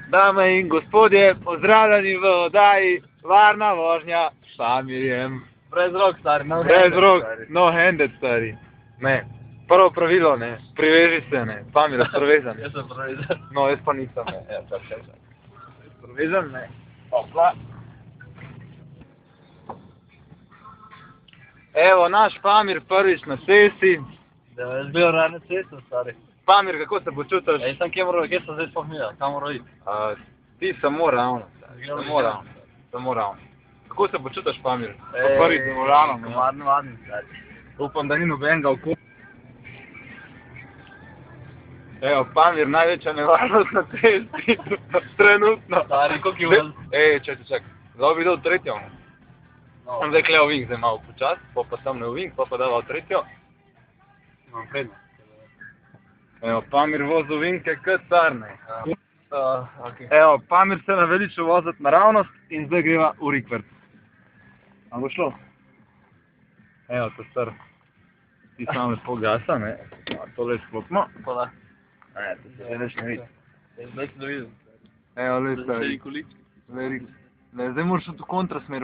Dame in gospodje, pozdravljeni v oddaji Varna vožnja s Pamirjem. Brez rok, stari. Brez rok, no handed, stari. Ne, prvo pravilo, ne, priveži se, ne, Pamir je prevezan. Jaz sem prevezan. No, jaz pa nisem, ne, čakaj. Prevezan, ne, opla. Evo, naš Pamir prvič na cesti. Da, jaz bil rane cesto, stari. Pamir, kako se počutiš? Jaz sem kje sem zdaj spohnila, kam moram iti? Ti samo ravno, stari, samo ravno. Kako se počutiš, Pamir? Prvič z volanom, ne? Varno, stari. Upam, da ni nobenega okoli. Evo, Pamir, največja nevarnost na cesti, trenutno. Stari, koliko je uvez? Čakaj. Zdaj bi dal tretjo. Sem zdaj kle ovink, zdaj malo počas, pa sem ne ovink, pa dava v tretjo. Imam prednost. Evo, Pamir vozi ovinke kot car, ne. Ok. Evo, Pamir se naveličil voziti naravnost in zdaj greva v rikverc. A bo šlo? Evo, to star. Ti samo lepo gasa, ne. Tole sklopimo. Hvala. To se več ne vidi. Zdaj sem da vidim. Evo, le, Zdaj stari. je količki. Zdaj moraš v to kontrasmer.